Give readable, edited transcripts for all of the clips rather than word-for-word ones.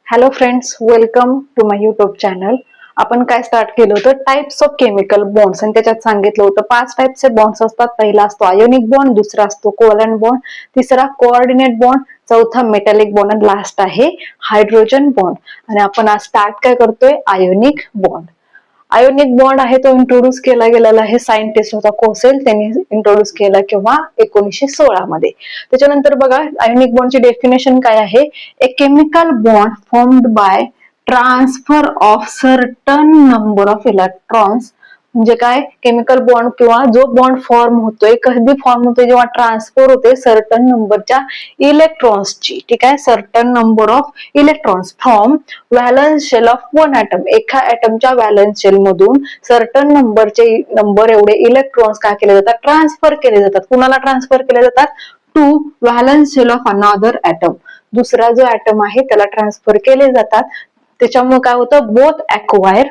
Hello friends, welcome to my YouTube channel. आपण काय start केलं होतं, टाइप्स ऑफ केमिकल बॉन्ड्स, आणि त्याच्यात सांगितलं होतं 5 टाइपचे बॉन्ड्स असतात. पहिला असतो आयोनिक बॉन्ड, दुसरा असतो कोव्हलंट बॉन्ड, तिसरा कोऑर्डिनेट बॉन्ड, चौथा मेटॅलिक बॉन्ड आणि लास्ट आहे हायड्रोजन बॉन्ड. आणि आपण आज स्टार्ट काय करतोय, आयोनिक बॉन्ड. आयोनिक बॉन्ड आहे तो इंट्रोड्यूस केला गेलेला आहे, सायंटिस्ट होता कोसेल, त्यांनी इंट्रोड्यूस केला किंवा 1916 मध्ये. त्याच्यानंतर बघा आयोनिक बॉन्डची डेफिनेशन काय आहे. A chemical bond formed by transfer of certain number of electrons. म्हणजे काय, केमिकल बॉन्ड किंवा जो बॉन्ड फॉर्म होतोय, कधी फॉर्म होतोय, जेव्हा ट्रान्सफर होते सर्टन नंबरच्या इलेक्ट्रॉन्सची, ठीक आहे, certain number of electrons from valence shell of one atom. एका ॲटमच्या व्हॅलन्स शेल मधून सर्टन नंबर एवढे इलेक्ट्रॉन्स काय केले जातात, ट्रान्सफर केले जातात. कुणाला ट्रान्सफर केले जातात, to valence shell of another atom. दुसरा जो ॲटम आहे त्याला ट्रान्सफर केले जातात. त्याच्यामुळे काय होतं, both acquire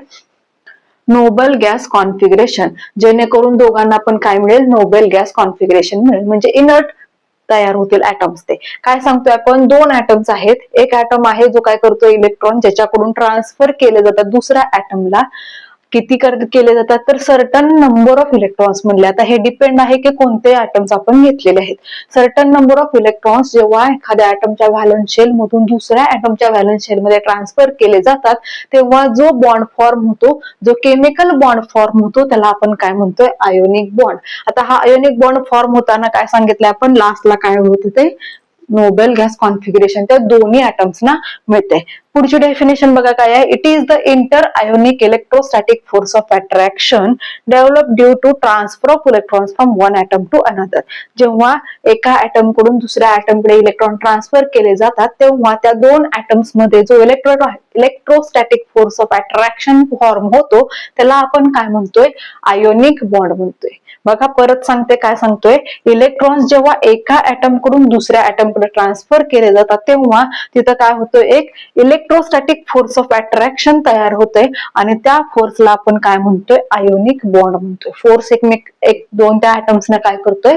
noble gas configuration, जेणेकरून दोघांना पण काय मिळेल, नोबेल गॅस कॉन्फिगरेशन मिळेल. म्हणजे इनर्ट तयार होतील ऍटम्स. ते काय सांगतोय आपण, दोन ऍटम्स आहेत. एक ऍटम आहे जो काय करतो, इलेक्ट्रॉन ज्याच्याकडून ट्रान्सफर केले जातात दुसऱ्या ऍटमला. किती केले जातात, तर सर्टन नंबर ऑफ इलेक्ट्रॉन्स म्हणले. आता हे डिपेंड आहे की कोणते ऍटम्स आपण घेतलेले आहेत. सर्टन नंबर ऑफ इलेक्ट्रॉन्स जेव्हा एखाद्या ऍटमच्या व्हॅलन्स शेल मधून दुसऱ्या ऍटमच्या व्हॅलन्स शेल मध्ये ट्रान्सफर केले जातात, तेव्हा जो बॉन्ड फॉर्म होतो, जो केमिकल बॉन्ड फॉर्म होतो, त्याला आपण काय म्हणतोय, आयोनिक बॉन्ड. आता हा आयोनिक बॉन्ड फॉर्म होताना काय सांगितलं आपण, लास्टला काय होत ते नोबेल गॅस कॉन्फिगरेशन त्या दोन्ही ऍटम्सना मिळते. पुढची डेफिनेशन बघा काय आहे. It is the inter ionic electrostatic force of attraction develop due to transfer of electrons from one atom to another. जेव्हा एका ऍटम कडून दुसऱ्या ऍटम कडे इलेक्ट्रॉन ट्रान्सफर केले जातात, तेव्हा त्या दोन ऍटम्स मध्ये जो electrostatic force of attraction form होतो, त्याला आपण काय म्हणतोय, आयोनिक बॉन्ड म्हणतोय. बघा परत सांगते, काय सांगतोय, इलेक्ट्रॉन्स जेव्हा एका ऍटम कडून दुसऱ्या ऍटम कडे ट्रान्सफर केले जातात, तेव्हा तिथं काय होतं, एक इलेक्ट्रोस्टॅटिक फोर्स ऑफ अट्रॅक्शन तयार होते, आणि त्या फोर्सला आपण काय म्हणतोय, आयोनिक बॉन्ड म्हणतोय. फोर्स एक दोन त्या ऍटम्सना काय करतोय,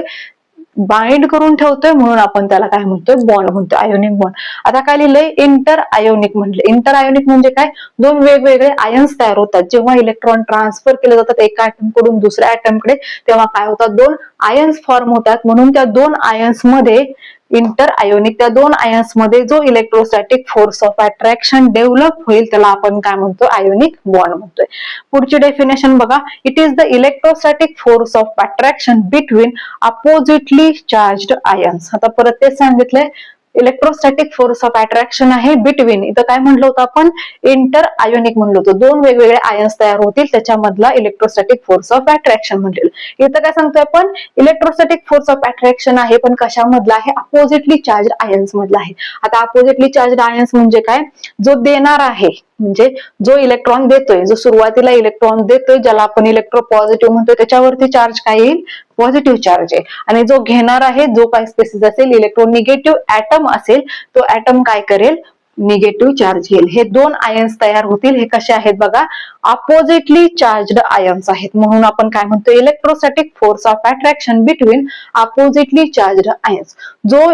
बाइंड करून ठेवतोय, म्हणून आपण त्याला काय म्हणतोय, बॉन्ड म्हणतोय, आयोनिक बॉन्ड. आता काय लिहिलंय, इंटर आयोनिक म्हटलं. इंटर आयोनिक म्हणजे काय, दोन वेगवेगळे आयन्स तयार होतात. जेव्हा इलेक्ट्रॉन ट्रान्सफर केले जातात एका ऍटम कडून दुसऱ्या ऍटम कडे, तेव्हा काय होतात, दोन आयन्स फॉर्म होतात. म्हणून त्या दोन आयन्स मध्ये इंटर आयोनिक, त्या दोन आयन्स मध्ये जो electrostatic force of attraction develop होईल, त्याला आपण काय म्हणतो, आयोनिक बॉन्ड म्हणतोय. पुढची डेफिनेशन बघा. It is the electrostatic force of attraction between oppositely charged ions. आता परत तेच सांगितलंय, इलेक्ट्रोस्टॅटिक फोर्स ऑफ अट्रॅक्शन आहे बिटवीन. इथं काय म्हणलं होतं आपण, इंटर आयोनिक म्हणलं होतं. दोन वेगवेगळे आयन्स तयार होतील, त्याच्यामधला इलेक्ट्रोस्टॅटिक फोर्स ऑफ अट्रॅक्शन म्हणलेलं. इथं काय सांगतोय आपण, इलेक्ट्रोस्टॅटिक फोर्स ऑफ अट्रॅक्शन आहे, पण कशामधला आहे, अपोजिटली चार्ज आयन्स मधला आहे. आता अपोजिटली चार्ज आयन्स म्हणजे काय, जो देणार आहे, म्हणजे जो इलेक्ट्रॉन देतोय, जो सुरुवातीला इलेक्ट्रॉन देतोय, ज्याला आपण इलेक्ट्रो पॉझिटिव्ह म्हणतोय, त्याच्यावरती चार्ज काय येईल, पॉझिटिव्ह चार्ज आहे. आणि जो घेणार आहे, जो काय स्पेसिस असेल, इलेक्ट्रॉन निगेटिव्ह ऍटम असेल, तो ऍटम काय करेल, निगेटिव्ह चार्ज येईल. हे दोन आयन्स तयार होतील. हे कसे आहेत बघा, अपोजिटली चार्ज्ड आयन्स आहेत. म्हणून आपण काय म्हणतो, electrostatic force of attraction between oppositely charged ions. जो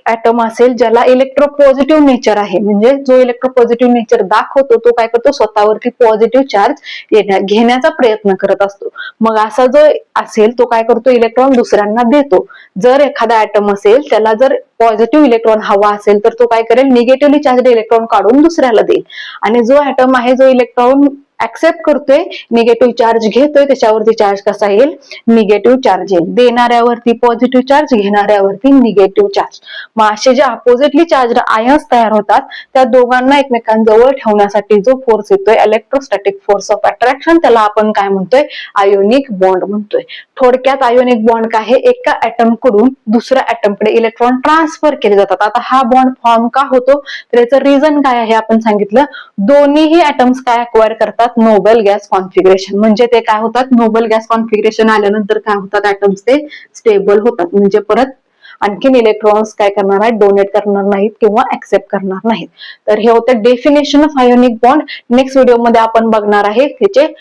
ऍटम असेल ज्याला इलेक्ट्रोपॉझिटिव्ह नेचर आहे, म्हणजे जो इलेक्ट्रोपॉझिटिव्ह नेचर दाखवतो, तो काय करतो, स्वतःवरती पॉझिटिव्ह चार्ज घेण्याचा प्रयत्न करत असतो. मग असा जो असेल, तो काय करतो, इलेक्ट्रॉन दुसऱ्यांना देतो. जर एखादा ऍटम असेल, त्याला जर पॉझिटिव्ह इलेक्ट्रॉन हवा असेल, तर तो काय करेल, निगेटिव्हली चार्ज इलेक्ट्रॉन काढून दुसऱ्याला देईल. आणि जो ऍटम आहे, जो इलेक्ट्रॉन ऍक्सेप्ट करतोय, निगेटिव्ह चार्ज घेतोय, त्याच्यावरती चार्ज कसा येईल, निगेटिव्ह चार्ज येईल. देणाऱ्यावरती पॉझिटिव्ह चार्ज, घेणाऱ्यावरती निगेटिव्ह चार्ज. मग असे जे अपोजिटली चार्ज आयन्स तयार होतात, त्या दोघांना एकमेकांजवळ ठेवण्यासाठी जो फोर्स येतोय, इलेक्ट्रोस्टॅटिक फोर्स ऑफ अट्रॅक्शन, त्याला आपण काय म्हणतोय, आयोनिक बॉन्ड म्हणतोय. थोडक्यात आयोनिक बॉन्ड काय आहे, एका ऍटम कडून दुसऱ्या ऍटम कडे इलेक्ट्रॉन ट्रान्सफर केले जातात. आता हा बॉन्ड फॉर्म का होतो, तर याचं रिझन काय आहे आपण सांगितलं. दोन्हीही ऍटम्स काय अक्वायर करतात, नोबेल गॅस कॉन्फिगरेशन. म्हणजे ते काय होतात, नोबेल गॅस कॉन्फिगरेशन आल्यानंतर काय होतात, ऍटम्स ते स्टेबल होतात. म्हणजे परत आणखीन इलेक्ट्रॉन्स काय करणार आहेत, डोनेट करणार नाहीत किंवा ऍक्सेप्ट करणार नाहीत. तर हे होतं definition of ionic bond. Next व्हिडिओमध्ये आपण बघणार आहे त्याचे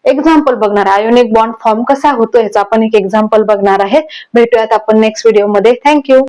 एक्झाम्पल बघणार आहे. आयोनिक बॉन्ड फॉर्म कसा होतो याचा आपण एक एक्झाम्पल बघणार आहे. भेटूयात आपण नेक्स्ट व्हिडिओमध्ये. थँक्यू.